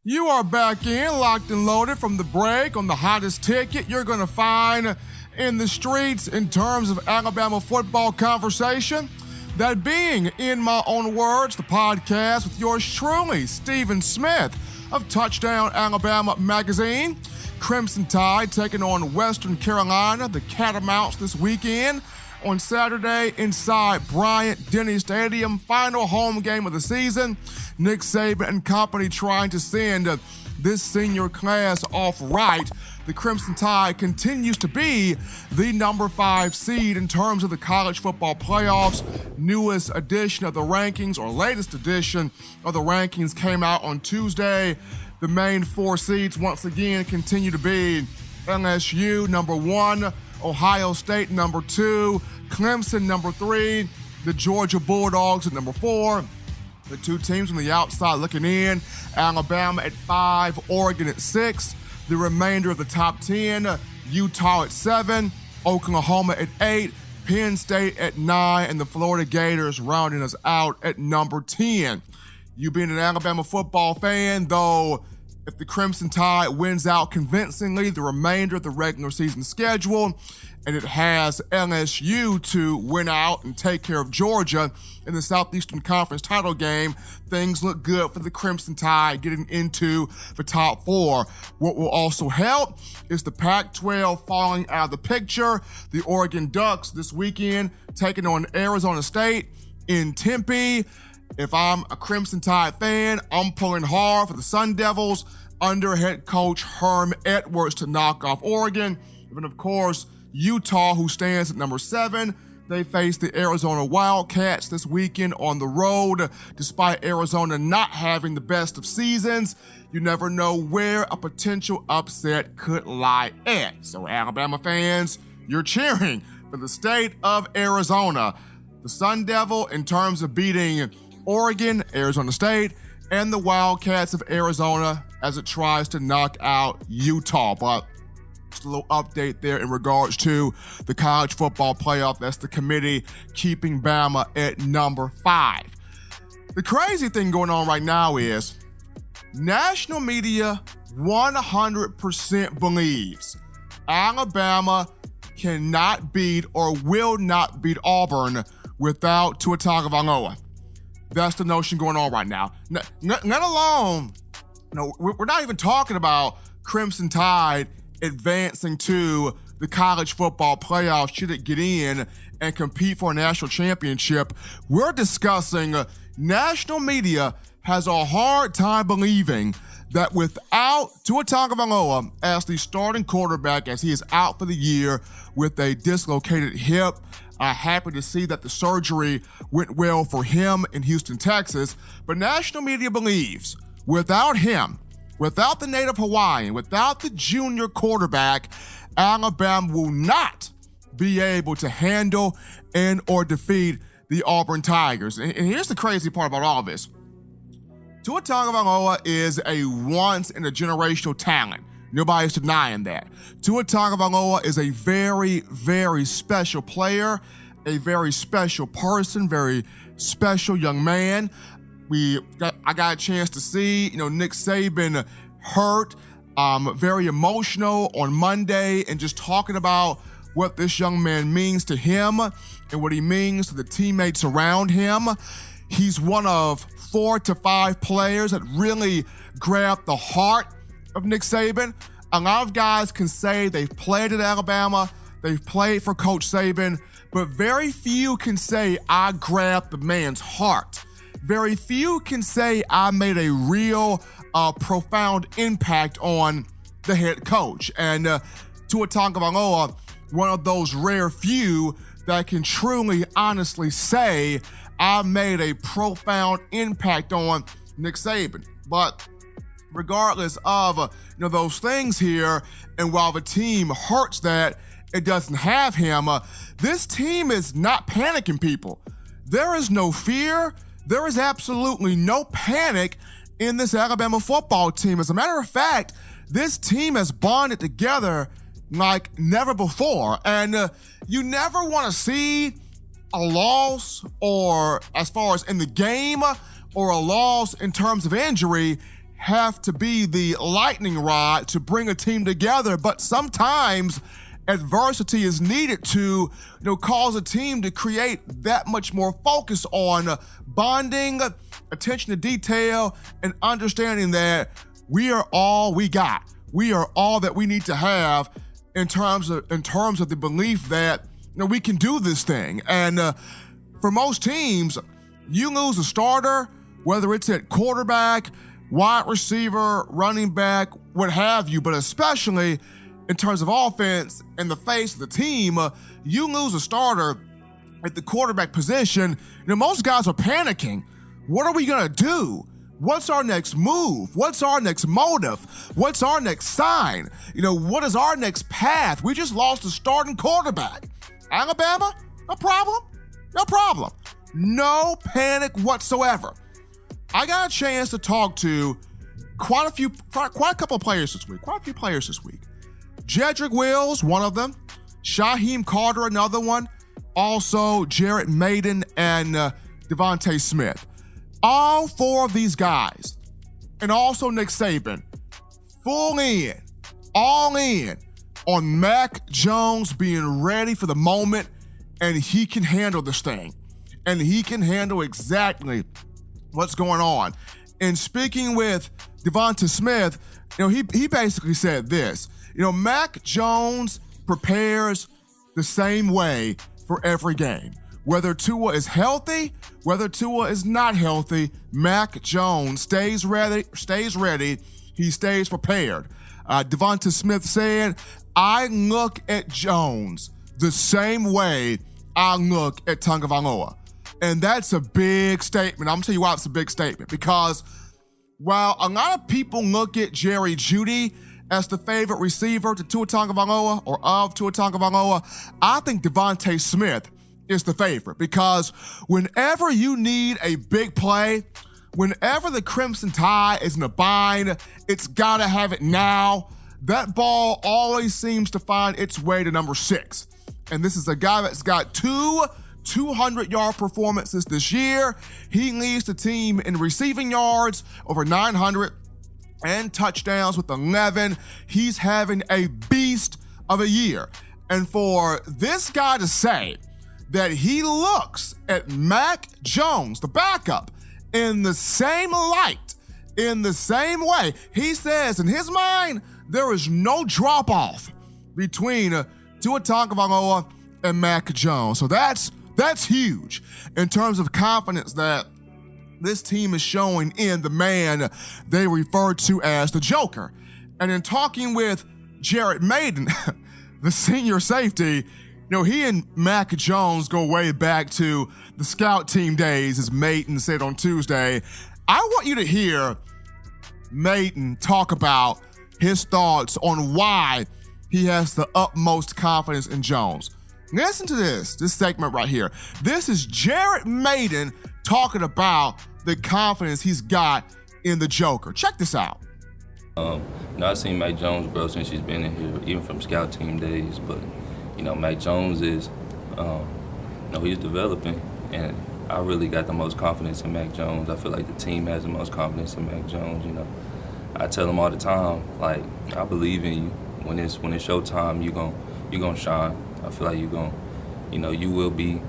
You are back in, locked and loaded from the break on the hottest ticket you're going to find in the streets in terms of Alabama football conversation. That being, in my own words, the podcast with yours truly, Stephen Smith of Touchdown Alabama Magazine. Crimson Tide taking on Western Carolina, the Catamounts this weekend on Saturday inside Bryant-Denny Stadium. Final home game of the season. Nick Saban and company trying to send this senior class off right. The Crimson Tide continues to be the number 5 seed in terms of the college football playoffs. Newest edition of the rankings, or latest edition of the rankings, came out on Tuesday. The main 4 seeds once again continue to be LSU, number 1, Ohio State, number 2, Clemson, number 3, the Georgia Bulldogs at number 4. The 2 teams on the outside looking in, Alabama at 5, Oregon at 6. The remainder of the top 10, Utah at 7, Oklahoma at 8, Penn State at 9, and the Florida Gators rounding us out at number 10. You being an Alabama football fan, though, if the Crimson Tide wins out convincingly the remainder of the regular season schedule, and it has LSU to win out and take care of Georgia in the Southeastern Conference title game, things look good for the Crimson Tide getting into the top 4. What will also help is the Pac-12 falling out of the picture. The Oregon Ducks this weekend taking on Arizona State in Tempe. If I'm a Crimson Tide fan, I'm pulling hard for the Sun Devils under head coach Herm Edwards to knock off Oregon. And of course, Utah, who stands at number 7, they face the Arizona Wildcats this weekend on the road. Despite Arizona not having the best of seasons, you never know where a potential upset could lie at. So Alabama fans, you're cheering for the state of Arizona. The Sun Devil, in terms of beating Oregon, Arizona State, and the Wildcats of Arizona as it tries to knock out Utah. But just a little update there in regards to the college football playoff. That's the committee keeping Bama at number 5. The crazy thing going on right now is national media 100% believes Alabama cannot beat or will not beat Auburn without Tua Tagovailoa. That's the notion going on right now. Not alone, we're not even talking about Crimson Tide advancing to the college football playoffs should it get in and compete for a national championship. We're discussing national media has a hard time believing that without Tua Tagovailoa as the starting quarterback, as he is out for the year with a dislocated hip. Happy to see that the surgery went well for him in Houston, Texas. But national media believes without him, without the native Hawaiian, without the junior quarterback, Alabama will not be able to handle and or defeat the Auburn Tigers. And here's the crazy part about all this. Tua Tagovailoa is a once-in-a-generational talent. Nobody's denying that. Tua Tagovailoa is a very, very special player, a very special person, very special young man. I got a chance to see, Nick Saban hurt, very emotional on Monday, and just talking about what this young man means to him and what he means to the teammates around him. He's one of 4 to 5 players that really grabbed the heart of Nick Saban. A lot of guys can say they've played at Alabama, they've played for Coach Saban, but very few can say I grabbed the man's heart. Very few can say I made a real profound impact on the head coach. And Tua Tagovailoa, one of those rare few that can truly, honestly say I made a profound impact on Nick Saban. But regardless of those things here, and while the team hurts that it doesn't have him, this team is not panicking, people. There is no fear. There is absolutely no panic in this Alabama football team. As a matter of fact, this team has bonded together like never before. And you never want to see a loss, or as far as in the game, or a loss in terms of injury, have to be the lightning rod to bring a team together, but sometimes adversity is needed to cause a team to create that much more focus on bonding, attention to detail, and understanding that we are all we got. We are all that we need to have in terms of the belief that we can do this thing. And for most teams, you lose a starter, whether it's at quarterback, wide receiver, running back, what have you, but especially in terms of offense and the face of the team, you lose a starter at the quarterback position. Most guys are panicking. What are we gonna do? What's our next move? What's our next motive? What's our next sign? What is our next path? We just lost a starting quarterback. Alabama, no problem. No problem. No panic whatsoever. I got a chance to talk to quite a couple of players this week. Quite a few players this week. Jedrick Wills, one of them. Shaheem Carter, another one. Also, Jarrett, Maiden, and Devontae Smith. All four of these guys, and also Nick Saban, all in on Mac Jones being ready for the moment, and he can handle this thing. And he can handle exactly what's going on. And speaking with Devontae Smith, he basically said this. Mac Jones prepares the same way for every game. Whether Tua is healthy, whether Tua is not healthy, Mac Jones stays ready, he stays prepared. Devontae Smith said, I look at Jones the same way I look at Tagovailoa. And that's a big statement. I'm gonna tell you why it's a big statement. Because while a lot of people look at Jerry Jeudy as the favorite receiver to Tua Tagovailoa or of Tua Tagovailoa, I think Devontae Smith is the favorite, because whenever you need a big play, whenever the Crimson Tide is in a bind, it's gotta have it now. That ball always seems to find its way to number 6. And this is a guy that's got 200-yard performances this year. He leads the team in receiving yards, over 900, and touchdowns with 11. He's having a beast of a year. And for this guy to say that he looks at Mac Jones, the backup, in the same light, in the same way, he says in his mind, there is no drop-off between Tua Tagovailoa and Mac Jones. So that's huge in terms of confidence that this team is showing in the man they refer to as the Joker. And in talking with Jarrett Maiden, the senior safety, he and Mac Jones go way back to the scout team days, as Maiden said on Tuesday. I want you to hear Maiden talk about his thoughts on why he has the utmost confidence in Jones. Listen to this segment right here. This is Jarrett Maiden talking about the confidence he's got in the Joker. Check this out. I've seen Mac Jones grow since he's been in here, even from scout team days, but Mac Jones is, he's developing, and I really got the most confidence in Mac Jones. I feel like the team has the most confidence in Mac Jones. I tell him all the time, like, I believe in you. When it's showtime, you gonna shine. I feel like you will be,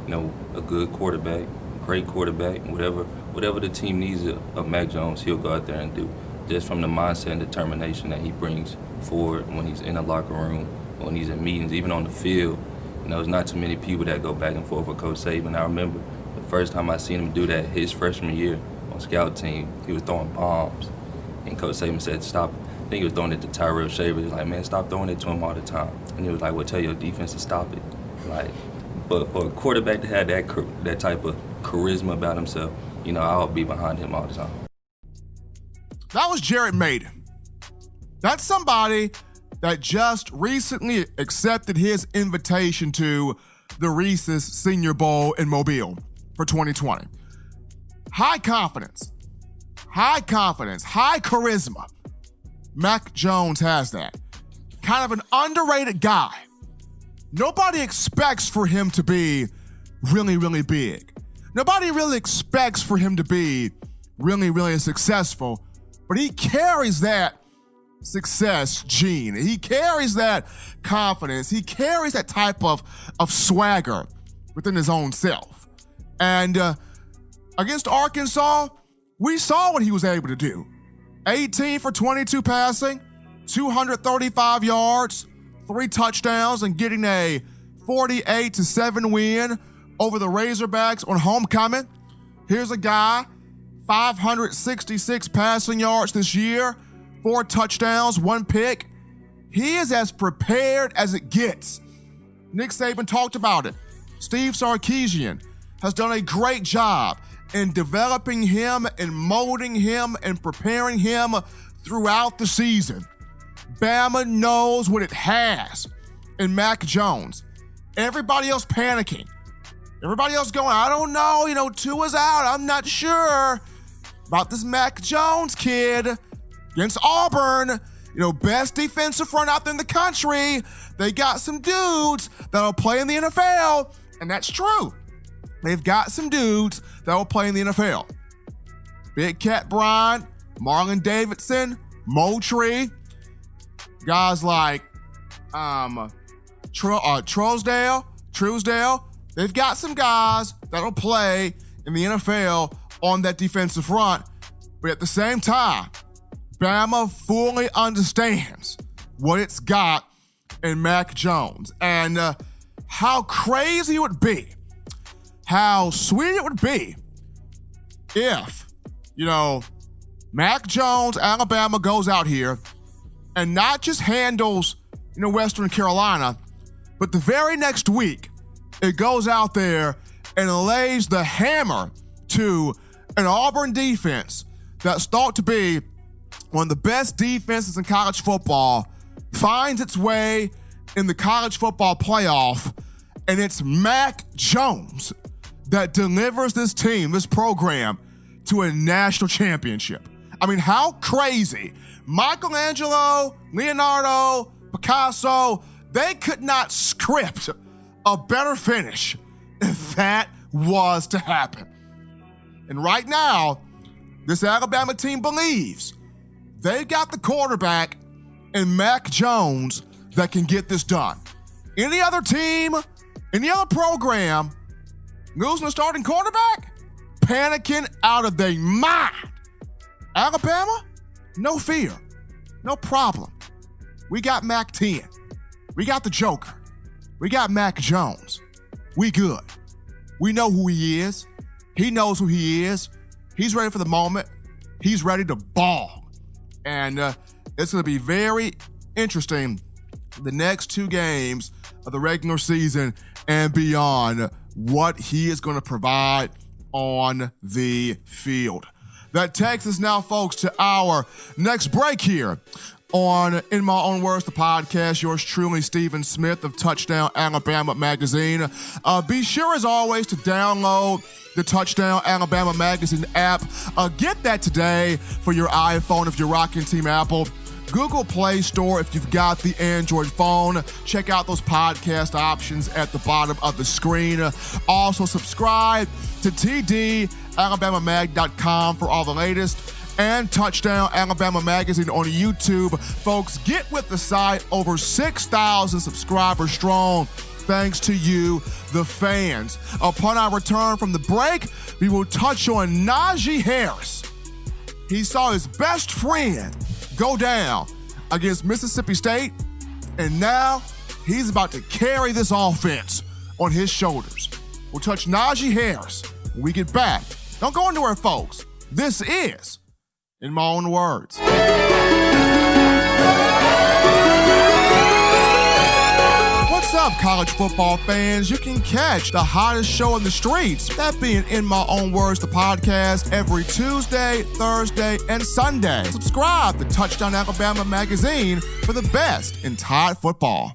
a good quarterback, great quarterback. Whatever the team needs of Mac Jones, he'll go out there and do. Just from the mindset and determination that he brings forward when he's in the locker room, when he's in meetings, even on the field. There's not too many people that go back and forth with Coach Saban. I remember the first time I seen him do that his freshman year on scout team, he was throwing bombs. And Coach Saban said, stop. I think he was throwing it to Tyrell Shaver. He was like, man, stop throwing it to him all the time. And he was like, well, tell your defense to stop it. But for a quarterback to have that type of charisma about himself, I'll be behind him all the time. That was Jarrett Maiden. That's somebody that just recently accepted his invitation to the Reese's Senior Bowl in Mobile for 2020. High confidence, high charisma. Mac Jones has that. Kind of an underrated guy. Nobody expects for him to be really, really big. Nobody really expects for him to be really, really successful. but he carries that success gene. He carries that confidence. He carries that type of swagger within his own self. And against Arkansas, we saw what he was able to do. 18 for 22 passing, 235 yards, 3 touchdowns, and getting a 48-7 win over the Razorbacks on homecoming. Here's a guy, 566 passing yards this year, 4 touchdowns, 1 pick. He is as prepared as it gets. Nick Saban talked about it. Steve Sarkisian has done a great job in developing him and molding him and preparing him throughout the season. Bama knows what it has in Mac Jones. Everybody else panicking. Everybody else going, I don't know, Tua's out. I'm not sure about this Mac Jones kid against Auburn. Best defensive front out there in the country. They got some dudes that'll play in the NFL, and that's true. They've got some dudes that will play in the NFL. Big Cat Bryant, Marlon Davidson, Moultrie, guys like Truesdale. They've got some guys that'll play in the NFL on that defensive front. But at the same time, Bama fully understands what it's got in Mac Jones. And how crazy it would be, how sweet it would be if, Mac Jones, Alabama, goes out here and not just handles, Western Carolina, but the very next week, it goes out there and lays the hammer to an Auburn defense that's thought to be one of the best defenses in college football, finds its way in the college football playoff, and it's Mac Jones that delivers this team, this program, to a national championship. I mean, how crazy. Michelangelo, Leonardo, Picasso, they could not script a better finish if that was to happen. And right now, this Alabama team believes they've got the quarterback in Mac Jones that can get this done. Any other team, any other program, losing a starting quarterback, panicking out of their mind. Alabama, no fear, no problem. We got Mac 10. We got the Joker. We got Mac Jones. We good. We know who he is. He knows who he is. He's ready for the moment. He's ready to ball. And it's going to be very interesting the next 2 games of the regular season and beyond, what he is going to provide on the field. That takes us now, folks, to our next break here on In My Own Words, the podcast. Yours truly, Stephen Smith of Touchdown Alabama Magazine. Be sure, as always, to download the Touchdown Alabama Magazine app. Get that today for your iPhone if you're rocking Team Apple. Google Play Store if you've got the Android phone. Check out those podcast options at the bottom of the screen. Also, subscribe to tdalabamamag.com for all the latest, and Touchdown Alabama Magazine on YouTube. Folks, get with the site. Over 6,000 subscribers strong, thanks to you, the fans. Upon our return from the break, we will touch on Najee Harris. He saw his best friend go down against Mississippi State, and now he's about to carry this offense on his shoulders. We'll touch Najee Harris when we get back. Don't go anywhere, folks. This is In My Own Words. What's up, college football fans? You can catch the hottest show in the streets, that being In My Own Words, the podcast, every Tuesday, Thursday, and Sunday. Subscribe to Touchdown Alabama Magazine for the best in Tide football.